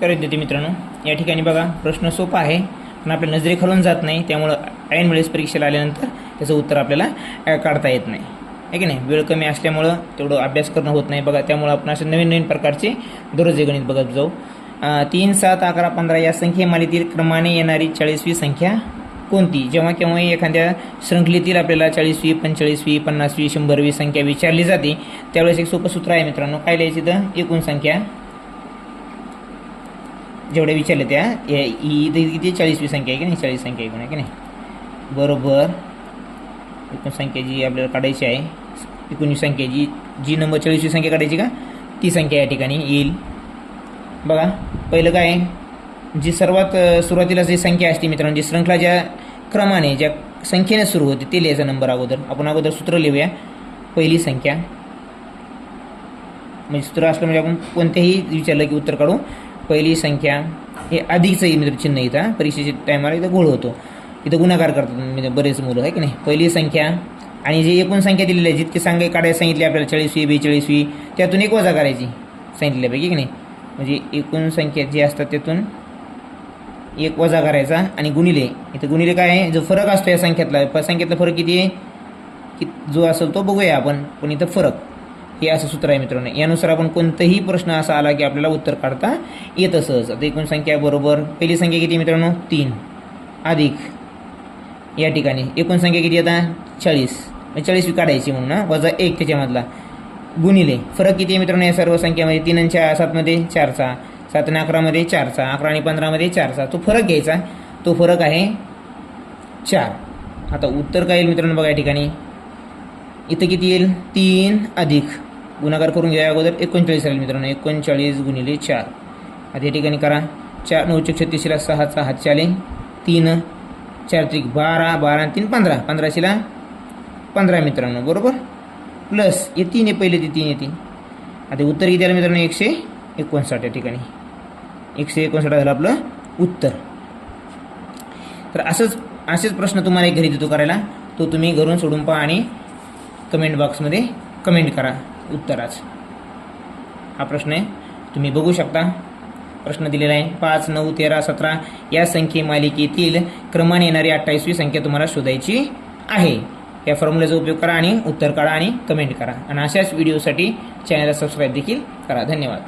करून देते मित्रांनो। या ठिकाणी बघा प्रश्न सोपा आहे पण आपल्या नजरेखालून जात नाही, त्यामुळं ऐन वेळेस परीक्षेला आल्यानंतर त्याचं उत्तर आपल्याला काढता येत नाही, आहे की नाही। वेळ कमी असल्यामुळं तेवढं अभ्यास करणं होत नाही बघा, त्यामुळं आपण असे नवीन नवीन प्रकारचे दररोज गणित बघत जाऊ। 3, 7, 11, 15 या संख्येमालेतील क्रमाने येणारी 40वी संख्या कोणती? जेव्हा केव्हाही एखाद्या शृंखलेतील आपल्याला 40वी, 45वी, 50वी, 100वी संख्या विचारली जाते त्यावेळेस एक सोपं सूत्र आहे मित्रांनो। काय लिहायचं तर एकूण संख्या जेवढ्या विचारले त्या किती 40वी संख्या आहे की नाही, 40 संख्या एकूण आहे की नाही, बरोबर एकूण संख्या जी आपल्याला काढायची आहे, एकूण संख्या जी नंबर 40वी संख्या काढायची का ती संख्या या ठिकाणी येईल। बघा पहिलं काय आहे, जी सर्वात सुरुवातीला जी संख्या असते मित्रांनो, जी श्रृंखला ज्या क्रमाने ज्या संख्येने सुरू होते ते लिहायचा नंबर अगोदर। आपण अगोदर सूत्र लिहूया, पहिली संख्या म्हणजे सूत्र असलं म्हणजे आपण कोणत्याही विचारलं की उत्तर काढू। पहिली संख्या हे अधिकचं मित्र चिन्ह इथं परीक्षेच्या टायमाला इथं घोळ होतो, इथं गुणाकार करतात बरेच मुलं आहे की नाही। पहिली संख्या आणि जी एकूण संख्या दिलेली आहे, जितके संख्या काढायला सांगितली आपल्याला 40वी, 42वी, त्यातून एक वजा करायची सांगितल्यापैकी की नाही, म्हणजे एकूण संख्या जी असतात त्यातून एक वजा करायचा आणि गुणिले, इथं गुणिले काय आहे, जो फरक असतो या संख्येतला फरक किती आहे की जो असेल तो बघूया आपण, पण इथं फरक हे असं सूत्र आहे मित्रांनो। यानुसार आपण कोणताही प्रश्न असा आला की आपल्याला उत्तर काढता येतं सहज। आता एकूण संख्या बरोबर पहिली संख्या किती मित्रांनो 3 अधिक या ठिकाणी एकूण संख्या किती आता 40, 40वी काढायची म्हणून वजा 1 त्याच्यामधला गुणिले फरक किती आहे मित्रांनो या सर्व संख्यामध्ये 3 आणि 7 मध्ये 4चा, 7 आणि 11 मध्ये 4चा, 11 आणि 15 मध्ये 4चा, तो फरक घ्यायचा, तो फरक आहे 4। आता उत्तर काय येईल मित्रांनो बघा या ठिकाणी इथं किती येईल 3 अधिक गुणाकार करून घ्या अगोदर 39 राहील मित्रांनो, 39 गुणिले 4। आता या ठिकाणी करा 4 9 36 6चा हात चाले 3 4 त्रिक 12 12 आणि 3 15 15शीला 15 मित्रांनो बरोबर, प्लस हे 3 आहे पहिले ते 3 येते। आता उत्तर किती आलं मित्रांनो 159 या ठिकाणी 159 झालं आपलं उत्तर। तर असेच प्रश्न तुम्हाला घरी देतो करायला, तो तुम्ही घरून सोडून पहा आणि कमेंट बॉक्समध्ये कमेंट करा उत्तराच। हा प्रश्न आहे तुम्ही बघू शकता, प्रश्न दिलेला आहे 5, 9, 13, 17 या संख्ये मालिकेतील क्रमाने येणारी 28वी संख्या तुम्हाला शोधायची आहे। या फॉर्म्युल्याचा उपयोग करा आणि उत्तर काढा आणि कमेंट करा, आणि अशाच व्हिडिओसाठी चॅनलला सबस्क्राईब देखील करा। धन्यवाद।